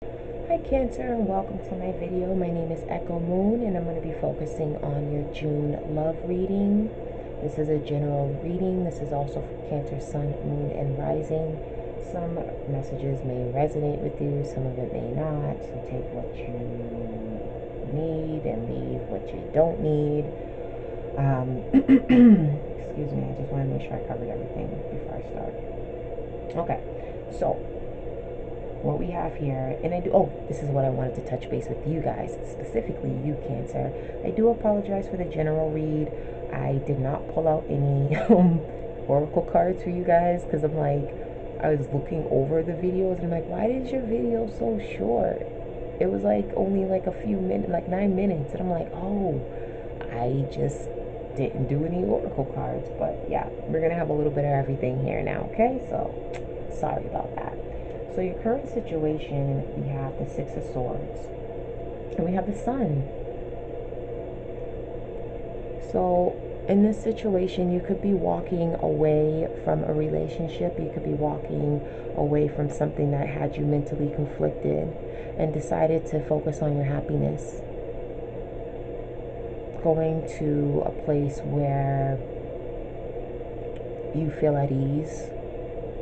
Hi Cancer, and welcome to my video. My name is Echo Moon and I'm going to be focusing on your June love reading. This is a general reading. This is also for Cancer, Sun, Moon, and Rising. Some messages may resonate with you, some of it may not. So take what you need and leave what you don't need. Excuse me, I just want to make sure I covered everything before I start. Okay, so what we have here, and this is what I wanted to touch base with you guys, specifically you Cancer. I do apologize for the general read. I did not pull out any oracle cards for you guys because I was looking over the videos and I'm like, why is your video so short? It was like only like a few minutes, like 9 minutes, and I'm like, oh, I just didn't do any oracle cards. But yeah, we're gonna have a little bit of everything here now, okay? So sorry about that. So your current situation, we have the Six of Swords, and we have the Sun. So in this situation, you could be walking away from a relationship. You could be walking away from something that had you mentally conflicted and decided to focus on your happiness. Going to a place where you feel at ease,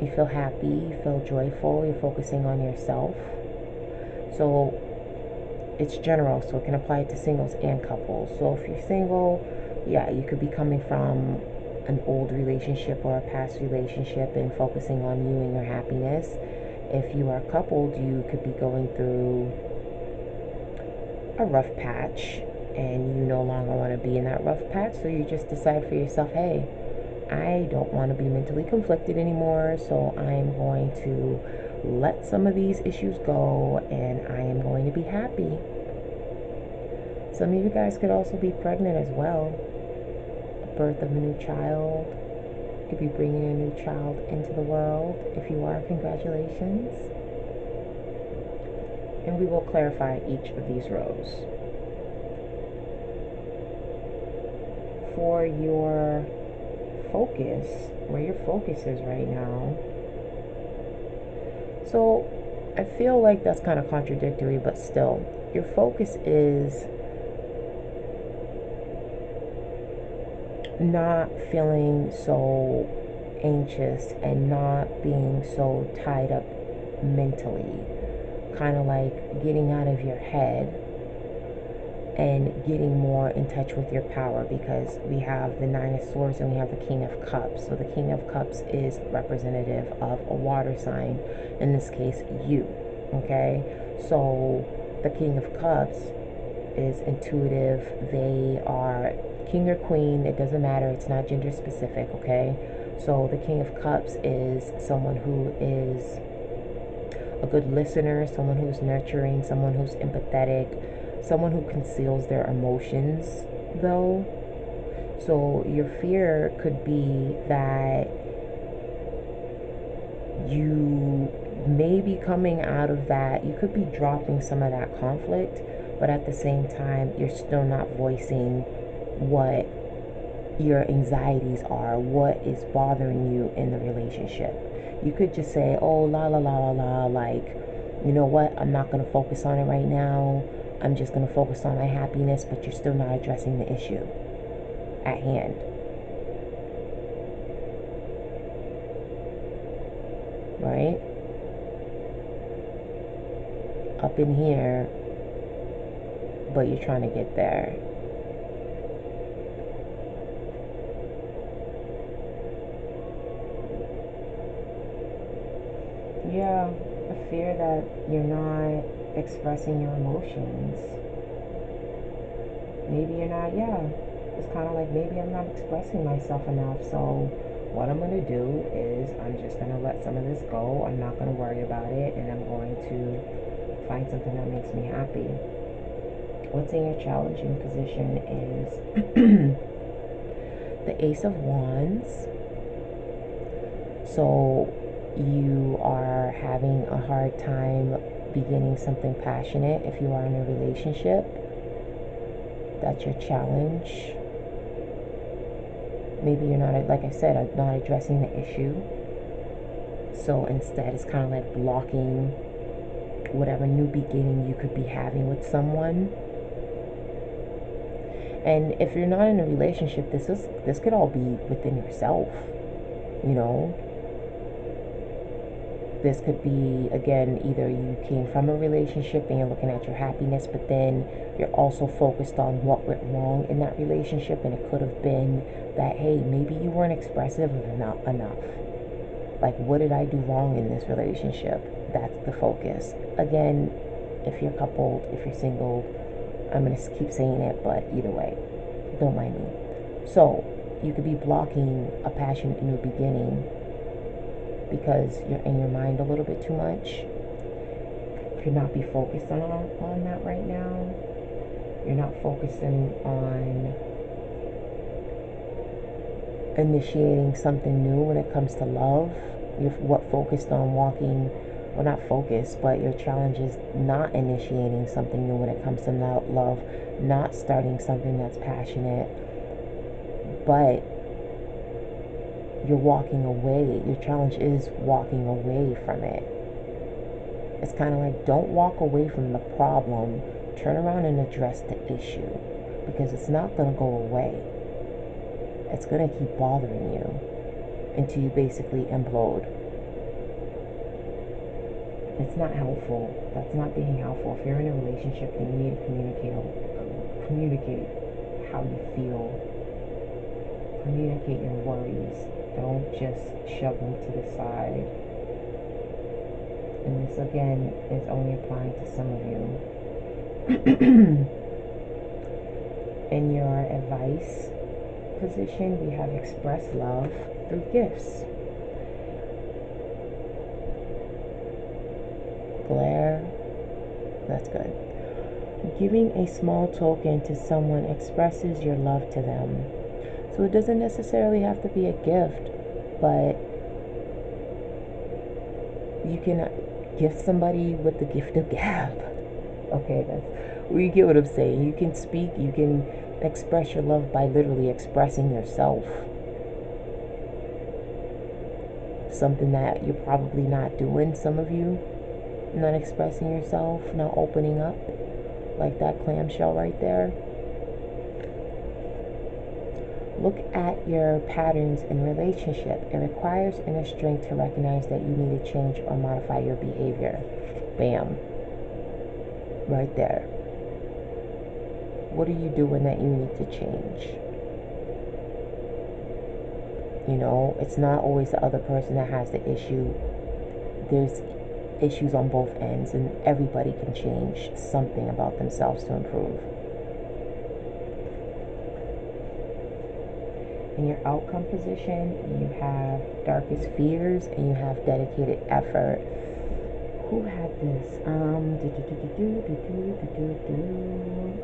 you feel happy, you feel joyful, you're focusing on yourself. So it's general, so it can apply to singles and couples. So if you're single, yeah, you could be coming from an old relationship or a past relationship and focusing on you and your happiness. If you are coupled, you could be going through a rough patch and you no longer want to be in that rough patch, so you just decide for yourself, hey, I don't want to be mentally conflicted anymore, so I'm going to let some of these issues go and I am going to be happy. Some of you guys could also be pregnant as well. Birth of a new child. You could be bringing a new child into the world. If you are, congratulations. And we will clarify each of these rows. For your focus, where your focus is right now. So I feel like that's kind of contradictory, but still, your focus is not feeling so anxious and not being so tied up mentally, kind of like getting out of your head and getting more in touch with your power, because we have the Nine of Swords and we have the King of Cups. So the King of Cups is representative of a water sign, in this case you, okay? So the King of Cups is intuitive. They are king or queen, it doesn't matter, it's not gender specific, okay? So the King of Cups is someone who is a good listener, someone who's nurturing, someone who's empathetic, someone who conceals their emotions though. So your fear could be that you may be coming out of that, you could be dropping some of that conflict, but at the same time, you're still not voicing what your anxieties are, what is bothering you in the relationship. You could just say, oh, la la la la la, like, you know what, I'm not going to focus on it right now. I'm just going to focus on my happiness, but you're still not addressing the issue at hand. Right? Up in here, but you're trying to get there. Yeah, a fear that you're not expressing your emotions. Maybe you're not, yeah. It's kind of like maybe I'm not expressing myself enough. So what I'm going to do is I'm just going to let some of this go. I'm not going to worry about it. And I'm going to find something that makes me happy. What's in your challenging position is the Ace of Wands. So you are having a hard time beginning something passionate if you are in a relationship. That's your challenge. Maybe you're not, like I said, not addressing the issue. So instead, it's kind of like blocking whatever new beginning you could be having with someone. And if you're not in a relationship, this could all be within yourself, you know. This could be, again, either you came from a relationship and you're looking at your happiness, but then you're also focused on what went wrong in that relationship, and it could have been that, hey, maybe you weren't expressive enough. Like, what did I do wrong in this relationship? That's the focus. Again, if you're coupled, if you're single, I'm going to keep saying it, but either way, don't mind me. So, you could be blocking a passionate new beginning because you're in your mind a little bit too much. Could not be focused on that right now. You're not focusing on initiating something new when it comes to love. You're focused on walking, well, not focused, but your challenge is not initiating something new when it comes to love, not starting something that's passionate, but you're walking away. Your challenge is walking away from it. It's kind of like, don't walk away from the problem. Turn around and address the issue, because it's not going to go away. It's going to keep bothering you until you basically implode. It's not helpful. That's not being helpful. If you're in a relationship, then you need to communicate how you feel. Communicate your worries. Don't just shove them to the side. And this, again, is only applying to some of you. In your advice position, we have express love through gifts. Glare. That's good. Giving a small token to someone expresses your love to them. So it doesn't necessarily have to be a gift, but you can gift somebody with the gift of gab. Okay, you get what I'm saying. You can speak, you can express your love by literally expressing yourself. Something that you're probably not doing, some of you. Not expressing yourself, not opening up, like that clamshell right there. Look at your patterns in relationship. It requires inner strength to recognize that you need to change or modify your behavior. Bam. Right there. What are you doing that you need to change? You know, it's not always the other person that has the issue. There's issues on both ends, and everybody can change something about themselves to improve. In your outcome position, you have darkest fears and you have dedicated effort. Who had this? I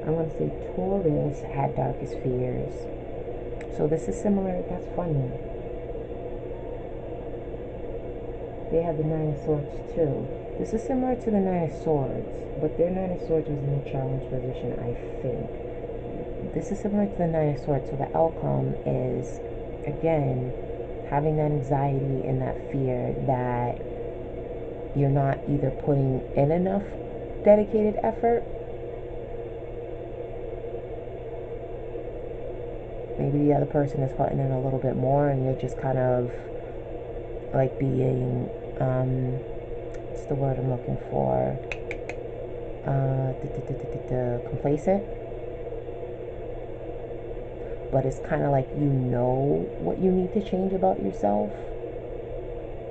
want to say Taurus had darkest fears. So this is similar. That's funny. They had the Nine of Swords too. This is similar to the Nine of Swords, but their Nine of Swords was in a challenge position, I think. This is similar to the Nine of Swords, so the outcome is, again, having that anxiety and that fear that you're not either putting in enough dedicated effort. Maybe the other person is putting in a little bit more and you're just kind of like being, what's the word I'm looking for? Complacent. But it's kind of like you know what you need to change about yourself,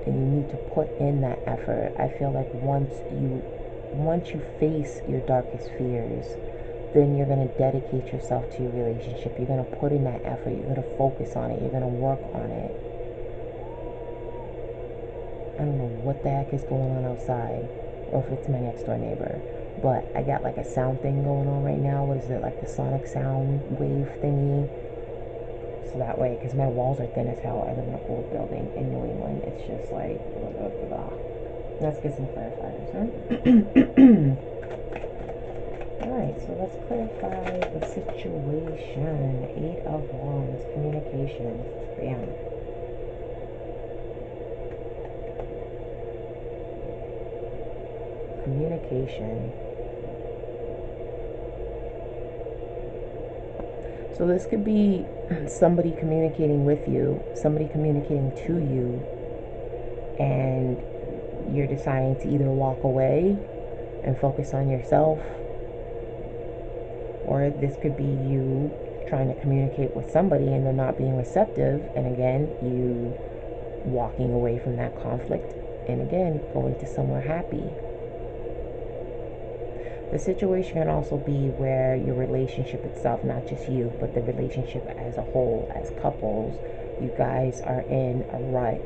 and you need to put in that effort. I feel like once you face your darkest fears, then you're going to dedicate yourself to your relationship. You're going to put in that effort. You're going to focus on it. You're going to work on it. I don't know what the heck is going on outside, or if it's my next door neighbor, but I got like a sound thing going on right now. What is it, like the sonic sound wave thingy? So that way, because my walls are thin as hell. I live in an old building in New England. It's just like, blah, blah, blah. Let's get some clarifiers, huh? Alright, so let's clarify the situation. 8 of Wands, communication. Bam. Communication. So this could be somebody communicating with you, somebody communicating to you, and you're deciding to either walk away and focus on yourself, or this could be you trying to communicate with somebody and they're not being receptive, and again, you walking away from that conflict and again, going to somewhere happy. The situation can also be where your relationship itself, not just you, but the relationship as a whole, as couples, you guys are in a rut.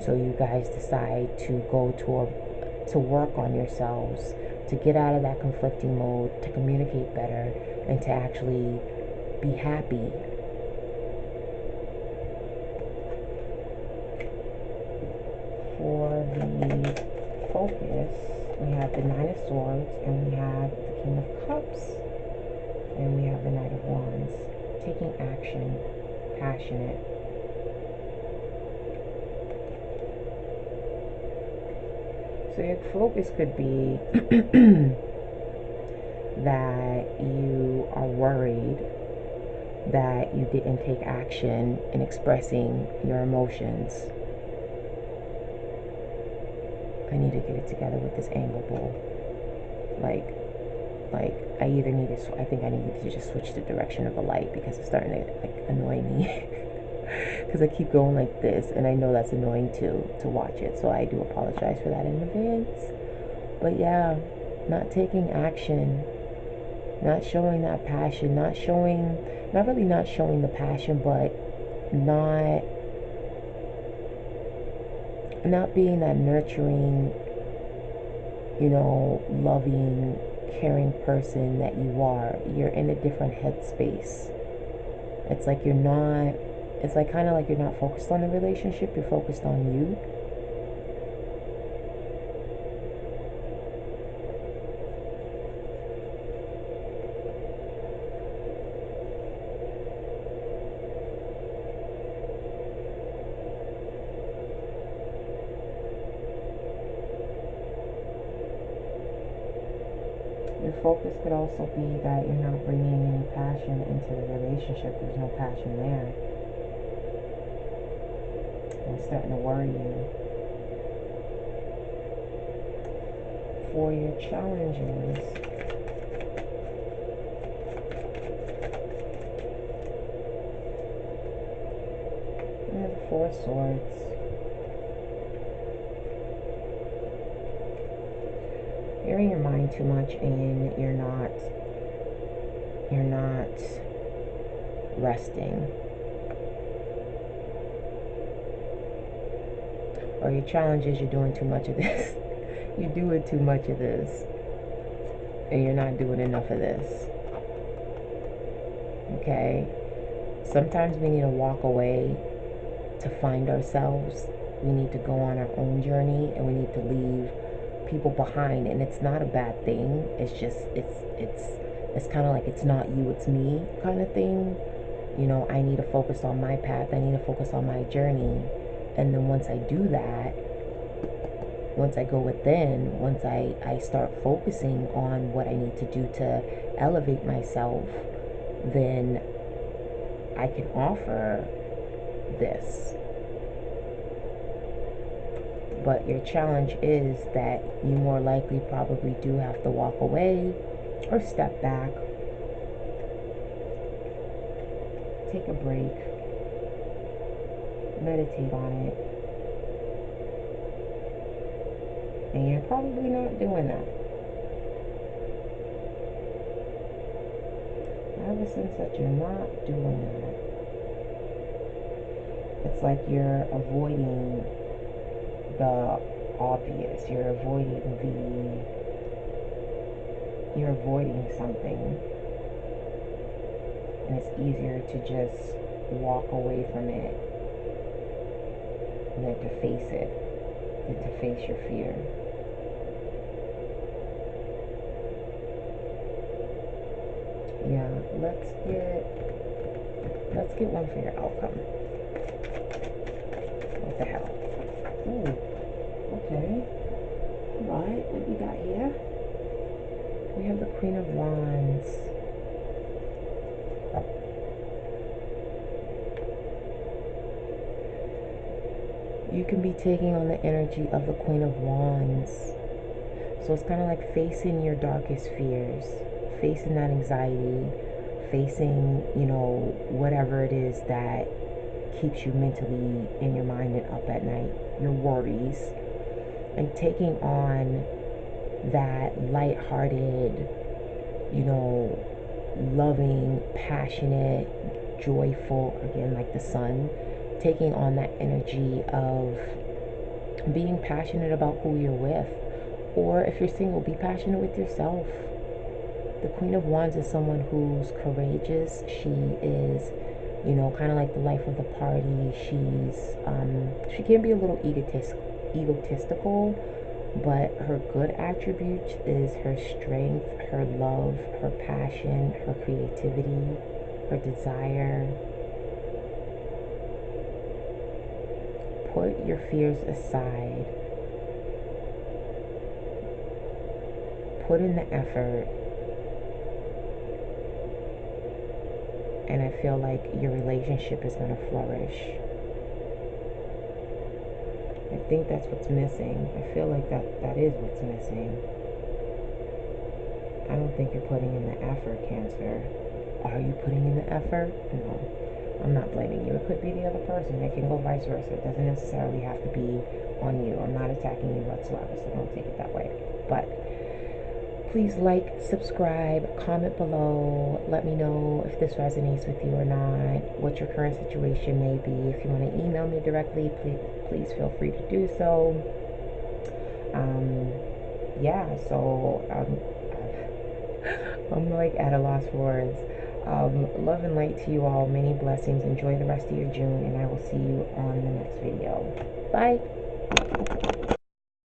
So you guys decide to go to work on yourselves, to get out of that conflicting mode, to communicate better, and to actually be happy. For the focus, we have the Nine of Swords, and we have the King of Cups, and we have the Knight of Wands. Taking action, passionate. So your focus could be that you are worried that you didn't take action in expressing your emotions. I need to get it together with this angle bowl. Like I either need to, I think I need to just switch the direction of the light because it's starting to like annoy me. Because I keep going like this, and I know that's annoying too to watch it. So I do apologize for that in advance. But yeah, not taking action, not showing that passion, not really not showing the passion, but not being that nurturing, loving, caring person that you are. You're in a different headspace. It's like it's like kind of like you're not focused on the relationship, you're focused on you. Your focus could also be that you're not bringing any passion into the relationship. There's no passion there. And it's starting to worry you. For your challenges, you have the Four of Swords. You're in your mind too much, and you're not resting. Or your challenge is you're doing too much of this. You're doing too much of this, and you're not doing enough of this. Okay? Sometimes we need to walk away to find ourselves. We need to go on our own journey, and we need to leave people behind, and it's not a bad thing. It's just it's kind of like it's not you, it's me kind of thing. I need to focus on my path. I need to focus on my journey. And then once I do that, once I go within, once I start focusing on what I need to do to elevate myself, then I can offer this. But your challenge is that you more likely probably do have to walk away or step back, take a break, meditate on it, and you're probably not doing that. I have a sense that you're not doing that. It's like you're avoiding the obvious. You're avoiding something, and it's easier to just walk away from it than to face it, than to face your fear. Yeah, let's get one for your outcome. What the hell? Ooh, okay. Alright, what we got here? We have the Queen of Wands. You can be taking on the energy of the Queen of Wands. So it's kind of like facing your darkest fears, facing that anxiety, facing, you know, whatever it is that keeps you mentally in your mind and up at night, your worries, and taking on that lighthearted, you know, loving, passionate, joyful, again, like the sun, taking on that energy of being passionate about who you're with. Or if you're single, be passionate with yourself. The Queen of Wands is someone who's courageous. She is, you know, kind of like the life of the party. She can be a little egotistical, but her good attributes is her strength, her love, her passion, her creativity, her desire. Put your fears aside. Put in the effort. And I feel like your relationship is going to flourish. I think that's what's missing. I feel like that is what's missing. I don't think you're putting in the effort, Cancer. Are you putting in the effort? No. I'm not blaming you. It could be the other person. It can go vice versa. It doesn't necessarily have to be on you. I'm not attacking you whatsoever, so don't take it that way. But please like, subscribe, comment below. Let me know if this resonates with you or not, what your current situation may be. If you want to email me directly, please feel free to do so. Yeah, so I'm like at a loss for words. Love and light to you all. Many blessings. Enjoy the rest of your June, and I will see you on the next video. Bye.